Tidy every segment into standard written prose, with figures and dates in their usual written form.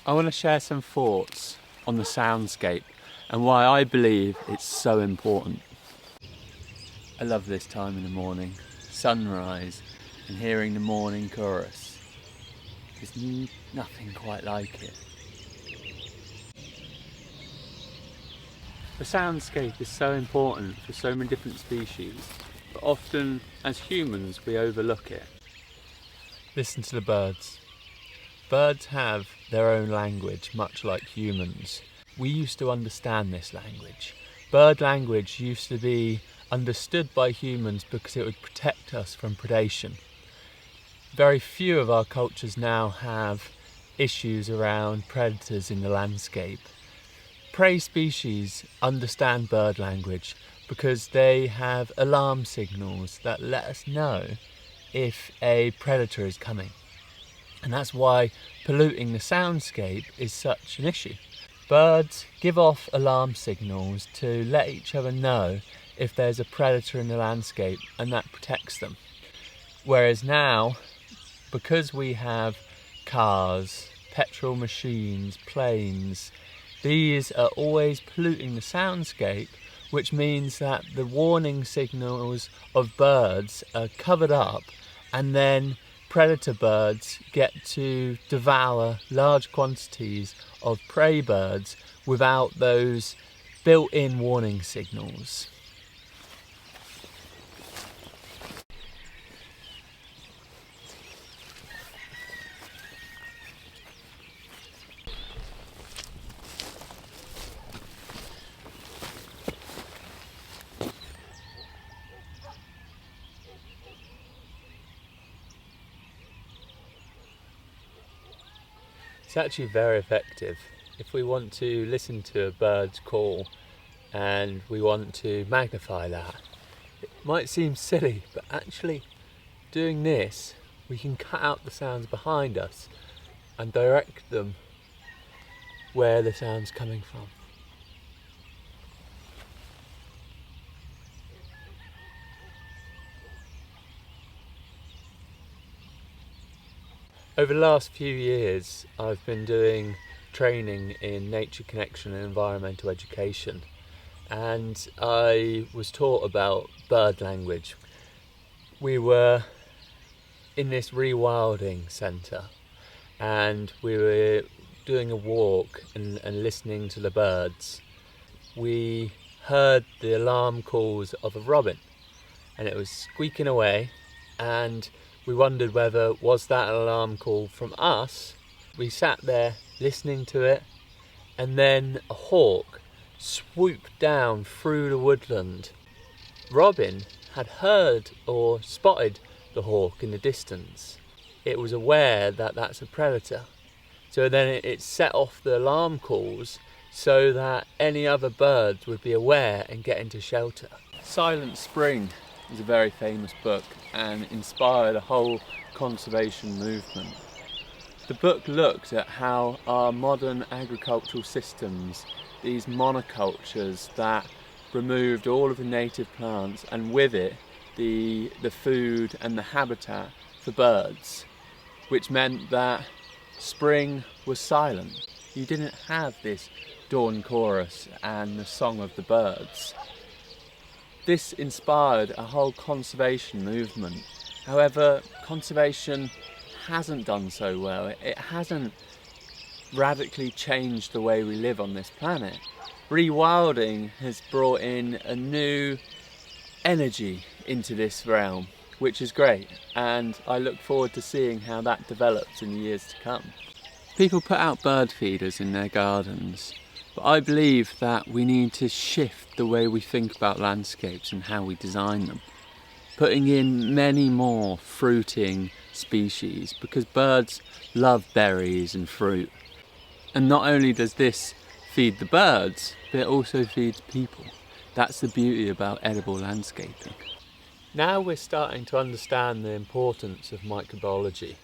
I want to share some thoughts on the soundscape and why I believe it's so important. I love this time in the morning, sunrise and hearing the morning chorus. There's nothing quite like it. The soundscape is so important for so many different species, but often as humans we overlook it. Listen to the birds. Birds have their own language, much like humans. We used to understand this language. Bird language used to be understood by humans because it would protect us from predation. Very few of our cultures now have issues around predators in the landscape. Prey species understand bird language because they have alarm signals that let us know if a predator is coming. And that's why polluting the soundscape is such an issue. Birds give off alarm signals to let each other know if there's a predator in the landscape, and that protects them. Whereas now, because we have cars, petrol machines, planes, these are always polluting the soundscape, which means that the warning signals of birds are covered up, and then predator birds get to devour large quantities of prey birds without those built-in warning signals. It's actually very effective. If we want to listen to a bird's call and we want to magnify that, it might seem silly, but actually doing this, we can cut out the sounds behind us and direct them where the sound's coming from. Over the last few years, I've been doing training in nature connection and environmental education, and I was taught about bird language. We were in this rewilding centre and we were doing a walk and listening to the birds. We heard the alarm calls of a robin and it was squeaking away, and we wondered whether was that an alarm call from us. We sat there listening to it, and then a hawk swooped down through the woodland. Robin had heard or spotted the hawk in the distance. It was aware that that's a predator. So then it set off the alarm calls so that any other birds would be aware and get into shelter. Silent Spring is a very famous book and inspired a whole conservation movement. The book looked at how our modern agricultural systems, these monocultures that removed all of the native plants and with it the food and the habitat for birds, which meant that spring was silent. You didn't have this dawn chorus and the song of the birds. This inspired a whole conservation movement. However, conservation hasn't done so well. It hasn't radically changed the way we live on this planet. Rewilding has brought in a new energy into this realm, which is great, and I look forward to seeing how that develops in the years to come. People put out bird feeders in their gardens, but I believe that we need to shift the way we think about landscapes and how we design them, putting in many more fruiting species, because birds love berries and fruit. And not only does this feed the birds, but it also feeds people. That's the beauty about edible landscaping. Now we're starting to understand the importance of microbiology,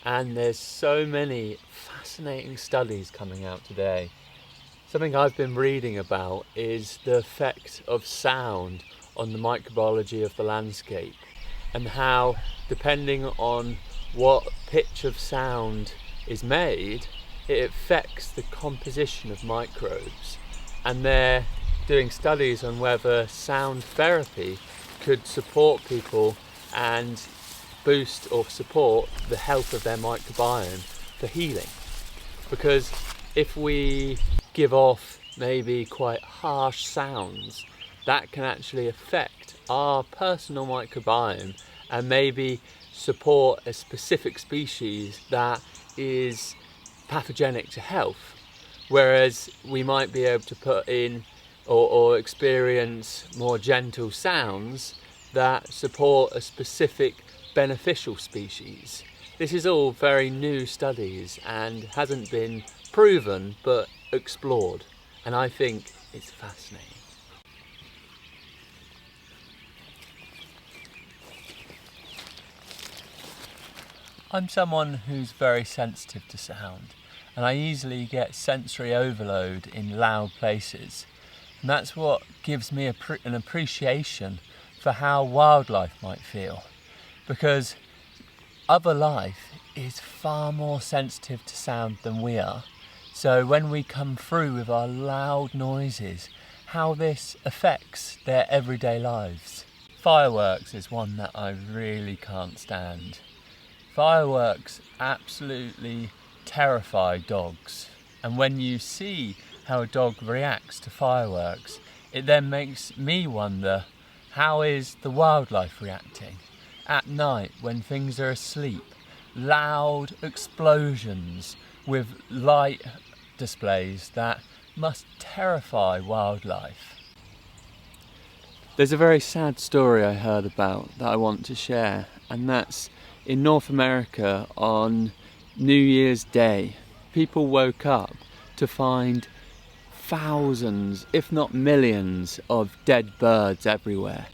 and there's so many fascinating studies coming out today. Something I've been reading about is the effect of sound on the microbiology of the landscape, and how, depending on what pitch of sound is made, it affects the composition of microbes, and they're doing studies on whether sound therapy could support people and boost or support the health of their microbiome for healing. Because if we give off maybe quite harsh sounds, that can actually affect our personal microbiome and maybe support a specific species that is pathogenic to health. Whereas we might be able to put in or experience more gentle sounds that support a specific beneficial species. This is all very new studies and hasn't been proven but explored, and I think it's fascinating. I'm someone who's very sensitive to sound, and I easily get sensory overload in loud places, and that's what gives me an appreciation for how wildlife might feel, because other life is far more sensitive to sound than we are. So when we come through with our loud noises, how this affects their everyday lives. Fireworks is one that I really can't stand. Fireworks absolutely terrify dogs, and when you see how a dog reacts to fireworks, it then makes me wonder, how is the wildlife reacting? At night when things are asleep, loud explosions with light displays that must terrify wildlife. There's a very sad story I heard about that I want to share, and that's in North America on New Year's Day. People woke up to find thousands, if not millions, of dead birds everywhere.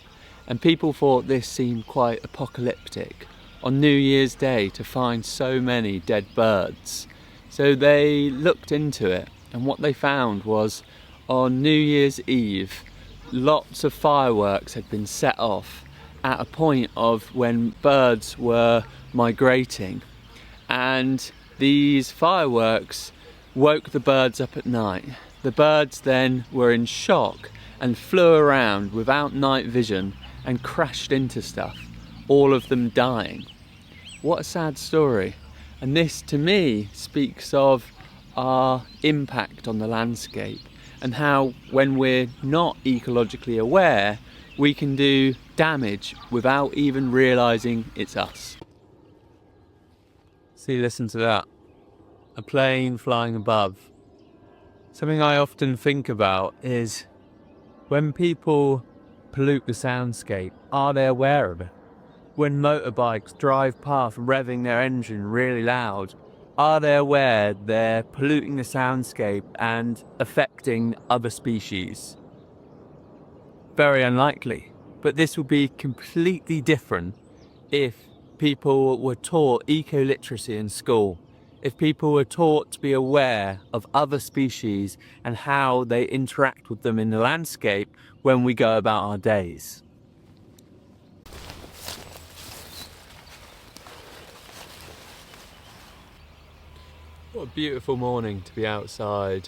And people thought this seemed quite apocalyptic on New Year's Day to find so many dead birds. So they looked into it, and what they found was on New Year's Eve, lots of fireworks had been set off at a point of when birds were migrating, and these fireworks woke the birds up at night. The birds then were in shock and flew around without night vision and crashed into stuff, all of them dying. What a sad story. And this to me speaks of our impact on the landscape and how when we're not ecologically aware, we can do damage without even realising it's us. See, listen to that. A plane flying above. Something I often think about is when people pollute the soundscape, are they aware of it? When motorbikes drive past revving their engine really loud, are they aware they're polluting the soundscape and affecting other species? Very unlikely. But this will be completely different if people were taught eco-literacy in school, if people were taught to be aware of other species and how they interact with them in the landscape when we go about our days. What a beautiful morning to be outside,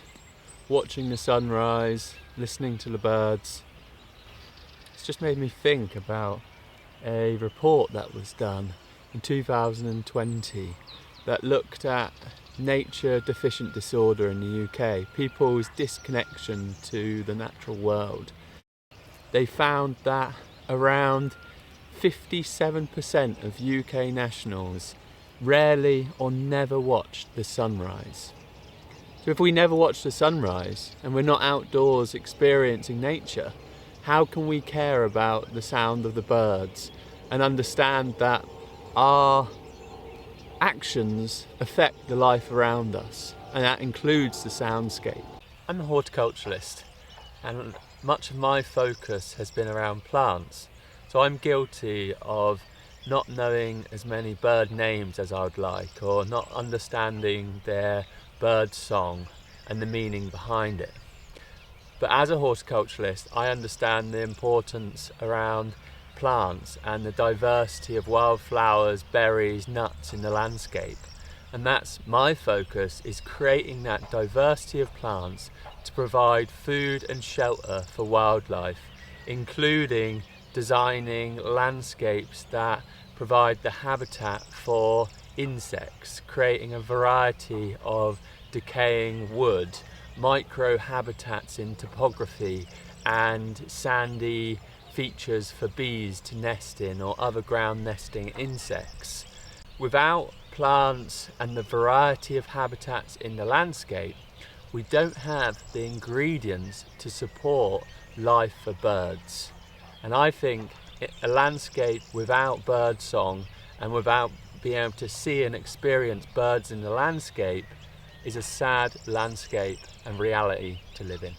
watching the sunrise, listening to the birds. It's just made me think about a report that was done in 2020 that looked at nature deficient disorder in the UK, people's disconnection to the natural world. They found that around 57% of UK nationals rarely or never watched the sunrise. So if we never watch the sunrise and we're not outdoors experiencing nature, how can we care about the sound of the birds and understand that our actions affect the life around us, and that includes the soundscape? I'm a horticulturalist, and much of my focus has been around plants, so I'm guilty of not knowing as many bird names as I would like, or not understanding their bird song and the meaning behind it. But as a horticulturalist, I understand the importance around plants and the diversity of wildflowers, berries, nuts in the landscape. And that's my focus, is creating that diversity of plants to provide food and shelter for wildlife, including designing landscapes that provide the habitat for insects, creating a variety of decaying wood, micro habitats in topography, and sandy features for bees to nest in or other ground nesting insects. Without plants and the variety of habitats in the landscape, we don't have the ingredients to support life for birds. And I think a landscape without bird song and without being able to see and experience birds in the landscape is a sad landscape and reality to live in.